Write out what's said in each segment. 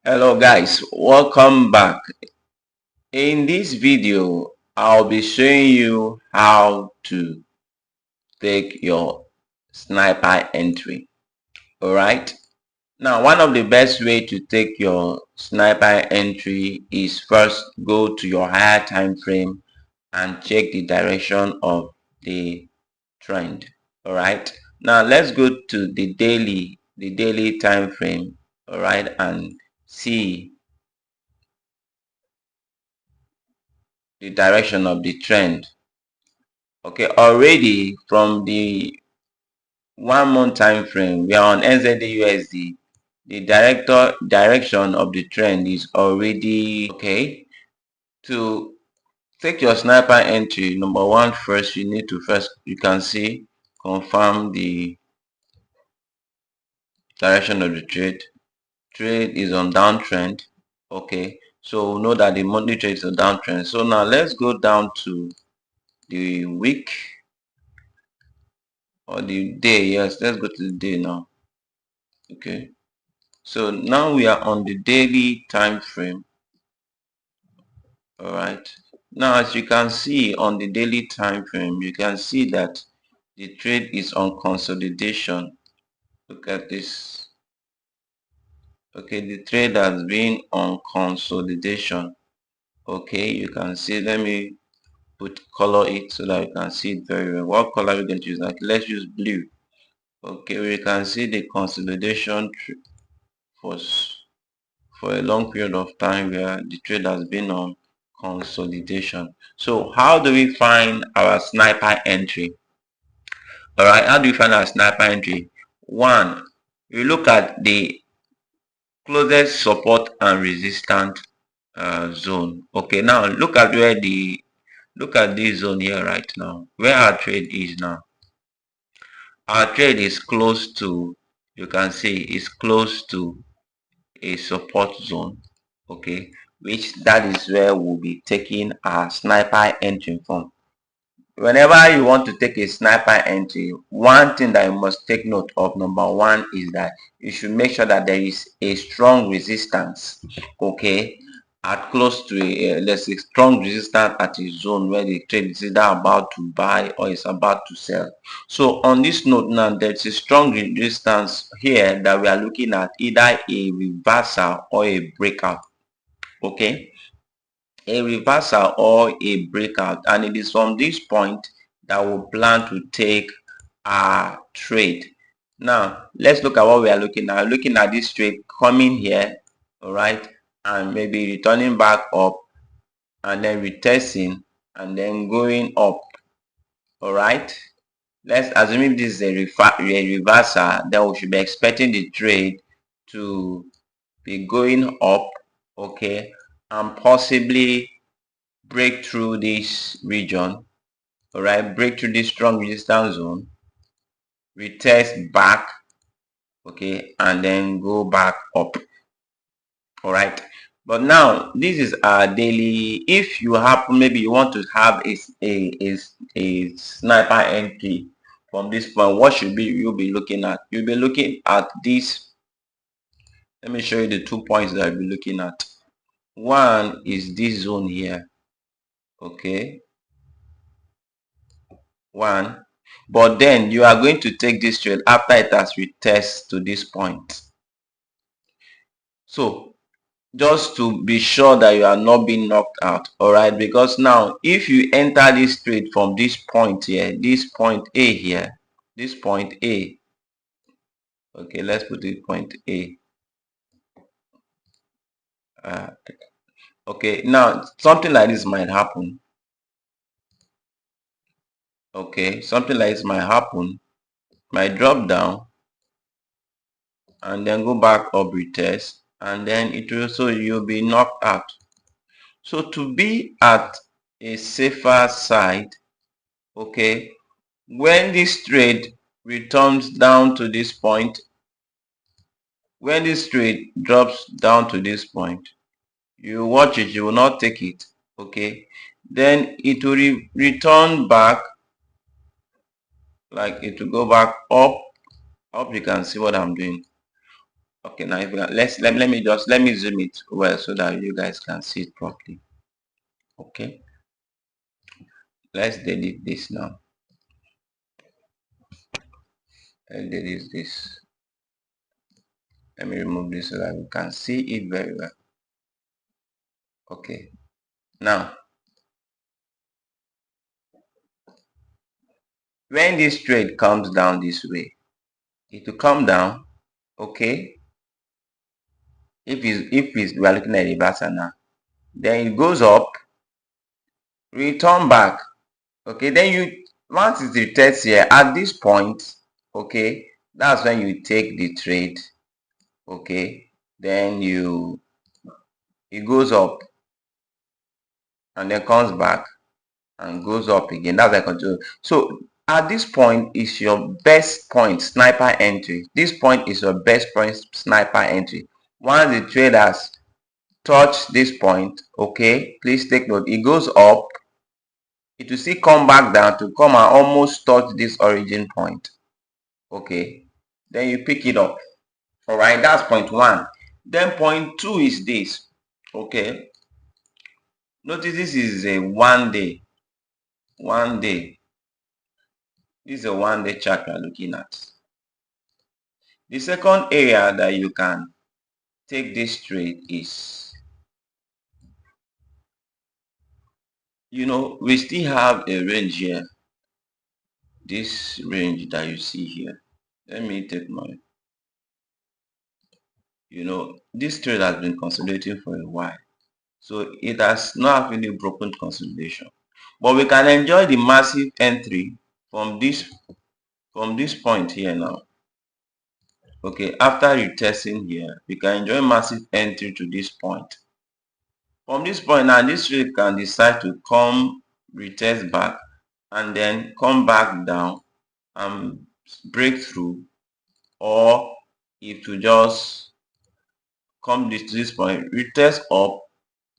Hello guys, welcome back. In this video, I'll be showing you how to take your sniper entry. Alright, now one of the best way to take your sniper entry is first go to your higher time frame and check the direction of the trend. Alright, now let's go to the daily time frame. Alright, and see the direction of the trend. Okay, already from the 1 month time frame, we are on NZD-USD. The direction of the trend is already okay. To take your sniper entry, number one, first you need to you can see, confirm the direction of the trade. Trade is on downtrend. Okay, so know that the monthly trade is a downtrend. So now let's go down to the week or the day. Yes, let's go to the day now. Okay, so now we are on the daily time frame. All right, now as you can see on the daily time frame, you can see that the trade is on consolidation. Look at this. Okay, the trade has been on consolidation. Okay, you can see, let me color it so that you can see it very well. What color are we going to use? Like, let's use blue. Okay, we can see the consolidation for for a long period of time where the trade has been on consolidation. So how do we find our sniper entry? All right, how do we find our sniper entry? One, we look at the closest support and resistance zone. Okay, now look at this zone here right now, where our trade is now. Our trade is close to, you can see, is close to a support zone. Okay, which that is where we'll be taking our sniper entry from. Whenever you want to take a sniper entry, one thing that you must take note of, number one, is that you should make sure that there is a strong resistance, okay, at close to let's say strong resistance at a zone where the trade is either about to buy or is about to sell. So on this note now, there's a strong resistance here that we are looking at, either a reversal or a breakout. Okay, a reversal or a breakout, and it is from this point that we plan to take our trade. Now let's look at what we are looking at. Looking at this trade coming here, all right, and maybe returning back up and then retesting and then going up. All right, let's assume if this is a reversal, then we should be expecting the trade to be going up, okay, and possibly break through this region. All right, break through this strong resistance zone, retest back, okay, and then go back up. All right, but now this is our daily. If you happen, maybe you want to have a sniper entry from this point, what should be you'll be looking at? You'll be looking at this. Let me show you the 2 points that I'll be looking at. One is this zone here. Okay, one, but then you are going to take this trade after it has retest to this point. So just to be sure that you are not being knocked out, all right, because now if you enter this trade from this point here, this point A here, this point A, okay, let's put it point A. Okay, now something like this might happen. Okay, something like this might happen, might drop down and then go back up, retest, and then it will, so you'll be knocked out. So to be at a safer side, okay, when this trade returns down to this point, when this trade drops down to this point, you watch it, you will not take it, okay, then it will return back, like it will go back up. You can see what I'm doing. Okay, now if you can, let me zoom it well so that you guys can see it properly. Okay, let's delete this now. Let's delete this. Let me remove this so that we can see it very well. Okay, now when this trade comes down this way, it will come down. Okay, if we are looking at the reversal now, then it goes up, return back. Okay, then you once it retests here at this point, okay, that's when you take the trade. Okay, then it goes up and then comes back and goes up again. That's like control. So at this point is your best point sniper entry. This point is your best point sniper entry. Once the trade has touched this point, okay, please take note, it goes up, it will still come back down to come and almost touch this origin point. Okay, then you pick it up. All right, that's point one. Then point two is this. Okay, notice this is a 1 day. 1 day. This is a 1 day chart we are looking at. The second area that you can take this trade is, we still have a range here. This range that you see here. Let me take my, this trade has been consolidating for a while. So it has not really broken consolidation. But we can enjoy the massive entry from this point here now. Okay, after retesting here, we can enjoy massive entry to this point. From this point now, this trade can decide to come retest back and then come back down and break through, or if to just come to this point, retest up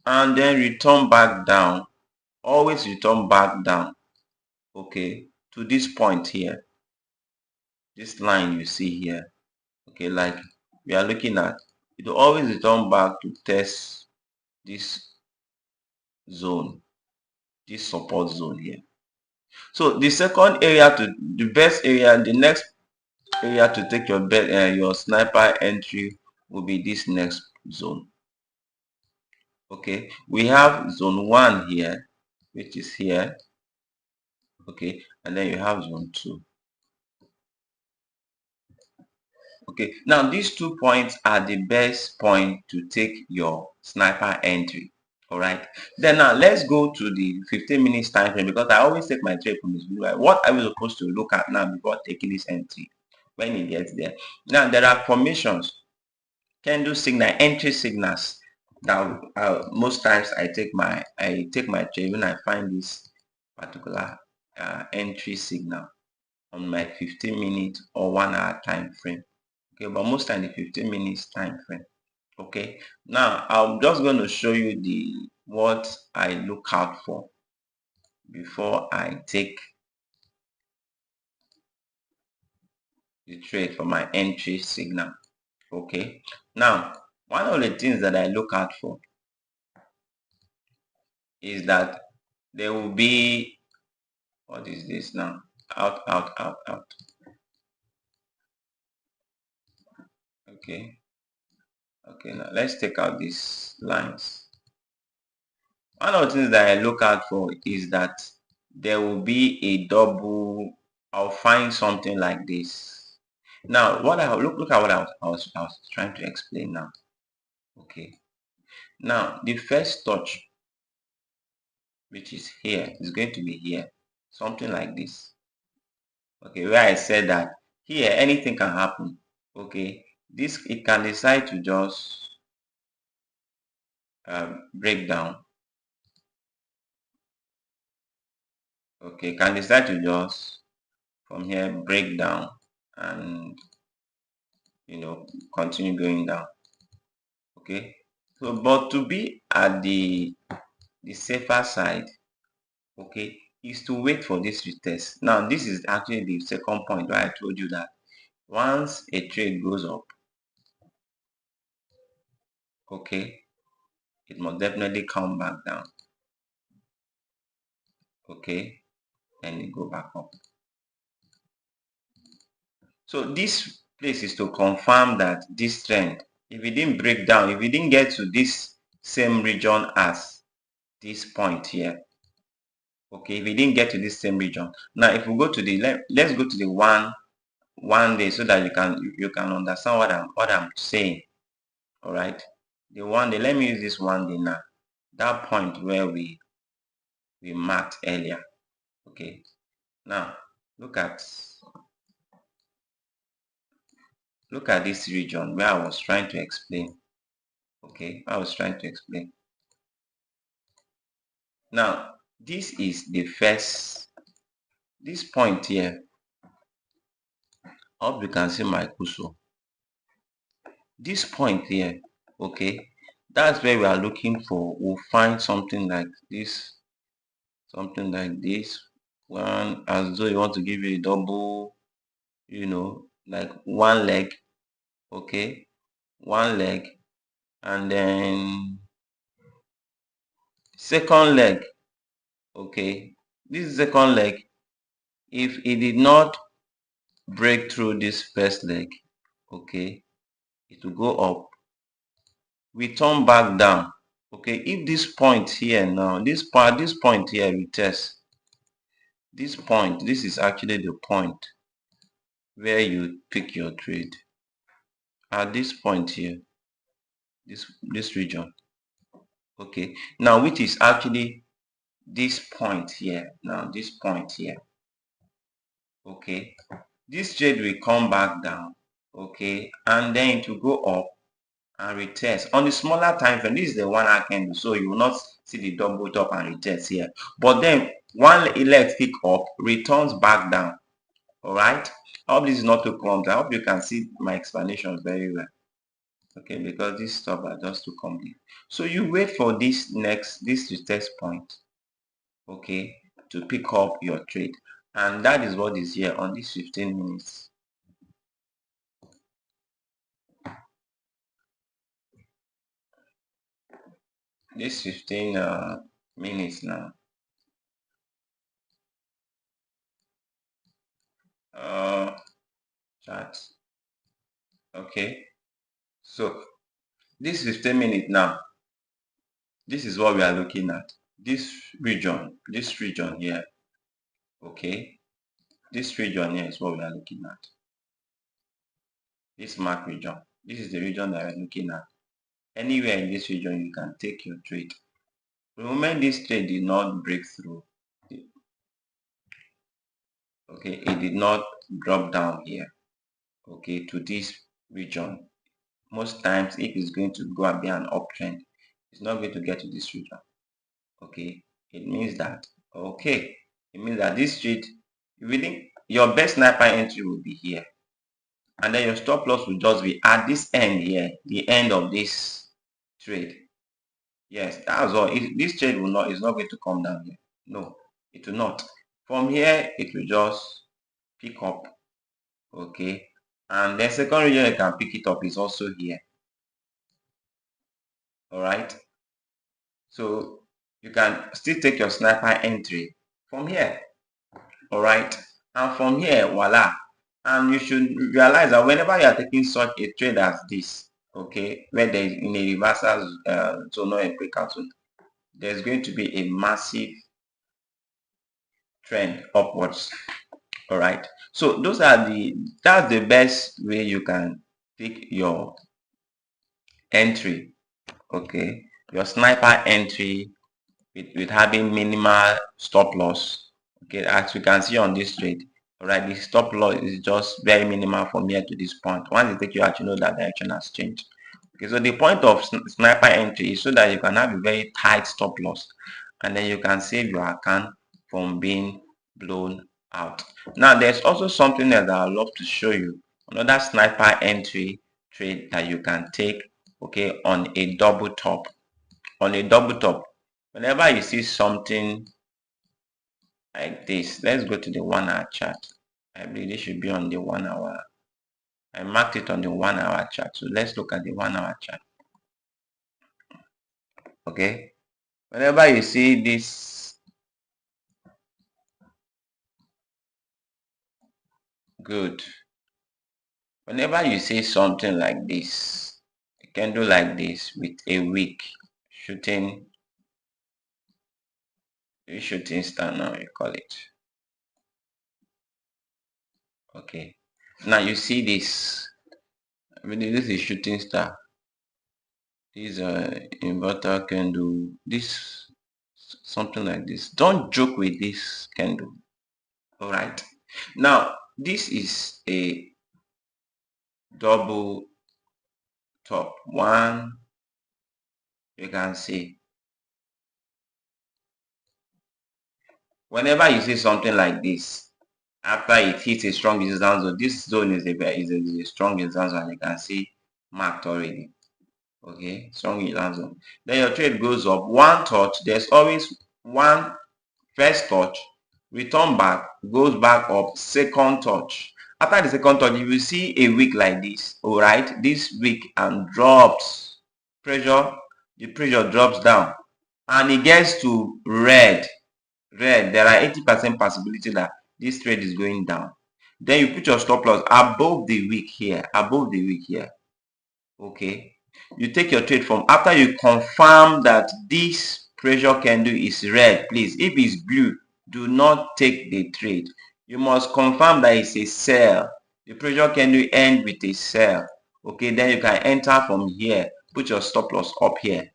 and then return back down, always return back down, okay, to this point here, this line you see here. Okay, like we are looking at, it will always return back to test this zone, this support zone here. So the second area, the best area, the next area to take your sniper entry will be this next zone. Okay, we have zone 1 here, which is here. Okay, and then you have zone 2. Okay, now these 2 points are the best point to take your sniper entry. All right, then now let's go to the 15 minutes time frame, because I always take my trade from this video. Right? What are we supposed to look at now before taking this entry when it gets there? Now there are formations, candle signal, entry signals. Now most times I take my trade when I find this particular entry signal on my 15 minute or 1 hour time frame. Okay, but most time the 15 minutes time frame. Okay, now I'm just going to show you what I look out for before I take the trade for my entry signal. Okay, now one of the things that I look out for is that there will be, what is this now, out. Okay, now let's take out these lines. One of the things that I look out for is that there will be a double. I'll find something like this. Now, what I look at what I was trying to explain now. Okay, now the first touch, which is here, is going to be here, something like this. Okay, where I said that here anything can happen. Okay, this, it can decide to just break down. Okay, can decide to just from here break down and continue going down. Okay, so but to be at the safer side, okay, is to wait for this retest. Now this is actually the second point where I told you that once a trade goes up, okay, it must definitely come back down, okay, and it go back up. So this place is to confirm that this trend, if it didn't break down, if it didn't get to this same region as this point here, okay, if it didn't get to this same region. Now if we go to the let's go to the one day so that you can understand what I'm saying. All right, the one day, let me use this one day now, that point where we marked earlier. Okay, now look at this region where I was trying to explain. Okay, I was trying to explain. Now this is the first, this point here. I hope you can see my cursor. This point here, okay, that's where we are looking for. We'll find something like this, one, as though you want to give you a double, like one leg, okay, one leg, and then second leg, okay. This second leg, if it did not break through this first leg, okay, it will go up, we turn back down. Okay, if this point here now, this point here we test, this point, this is actually the point where you pick your trade. At this point here, this region, okay, now which is actually this point here, now this point here, okay, this trade will come back down, okay, and then it will go up and retest on the smaller time frame. This is the 1 hour candle, so you will not see the double top and retest here, but then one leg pick up, returns back down. All right, I hope this is not too clumsy. I hope you can see my explanation very well. Okay, because this stuff are just too complete. So you wait for this retest point, okay, to pick up your trade, and that is what is here on this 15 minutes. This 15 minutes now. Chart. Okay, so this 15 minutes now, this is what we are looking at. This region here, okay, this region here is what we are looking at. This mark region, this is the region that we're looking at. Anywhere in this region you can take your trade. The moment this trade did not break through, okay, it did not drop down here, okay, to this region. Most times if it's going to go and be an uptrend, it's not going to get to this region. Okay, it means that, okay, it means that this trade, within your best sniper entry will be here, and then your stop loss will just be at this end here, the end of this trade. Yes, that's all. This trade will not, is not going to come down here. No, it will not. From here, it will just pick up. Okay, and the second region you can pick it up is also here. All right, so you can still take your sniper entry from here. All right, and from here, voila. And you should realize that whenever you are taking such a trade as this, okay, where there is in a reversal zone or a breakout zone, there's going to be a massive trend upwards. All right, so that's the best way you can pick your entry, okay, your sniper entry with having minimal stop loss. Okay, as you can see on this trade, all right, the stop loss is just very minimal from here to this point. Once you take you out, you know that direction has changed. Okay, so the point of sniper entry is so that you can have a very tight stop loss, and then you can save your account from being blown out. Now there's also something else that I'd love to show you, another sniper entry trade that you can take, okay, on a double top. On a double top, whenever you see something like this, let's go to the 1 hour chart. I believe this should be on the 1 hour. I marked it on the 1 hour chart, so let's look at the 1 hour chart. Okay, whenever you see this, good. Whenever you see something like this, a candle like this with a wick shooting, shooting star now you call it. Okay, now you see this. I mean, this is shooting star. This inverter candle. This something like this. Don't joke with this candle. All right. Now this is a double top one. You can see whenever you see something like this, after it hits a strong resistance zone, this zone is a strong resistance zone. You can see marked already. Okay, strong resistance zone. Then your trade goes up one touch. There's always one first touch, return back, goes back up, second touch. After the second touch, you will see a wick like this. All right, this wick and drops pressure. The pressure drops down, and it gets to red. There are 80% possibility that this trade is going down. Then you put your stop loss above the wick here, okay. You take your trade from after you confirm that this pressure candle is red. Please, if it's blue, do not take the trade. You must confirm that it's a sell. The pressure candle end with a sell. Okay, then you can enter from here. Put your stop loss up here.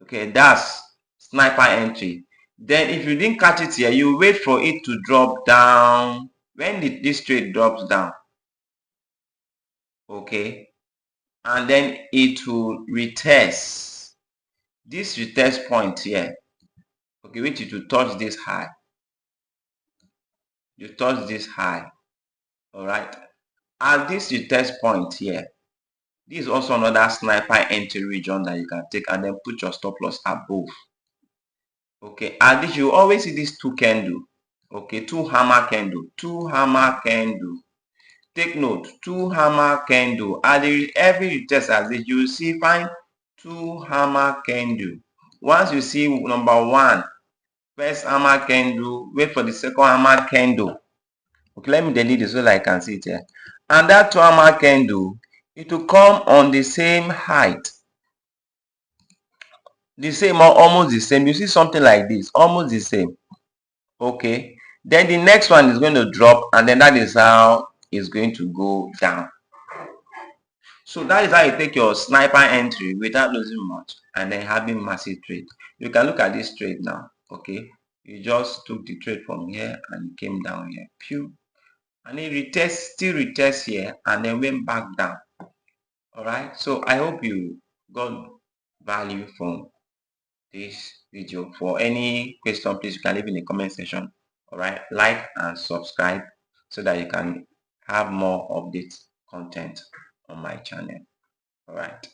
Okay, that's sniper entry. Then if you didn't catch it here, you wait for it to drop down. When this trade drops down, okay, and then it will retest this retest point here. Okay, wait till to touch this high. You touch this high. All right. At this retest point here, this is also another sniper entry region that you can take and then put your stop loss above. Okay, and this you always see these two candle. Okay, two hammer candle. Take note, two hammer candle. At every retest as this, you see find two hammer candle. Once you see number one, first hammer candle, wait for the second hammer candle. Okay, let me delete this so that I can see it here. And that two hammer candle, it will come on the same height. The same or almost the same. You see something like this, almost the same. Okay, then the next one is going to drop, and then that is how it's going to go down. So that is how you take your sniper entry without losing much and then having massive trade. You can look at this trade now. Okay, you just took the trade from here and came down here, pew, and it still retests here and then went back down. All right, so I hope you got value from this video. For any question, please you can leave in the comment section. All right, like and subscribe so that you can have more updates content on my channel. All right.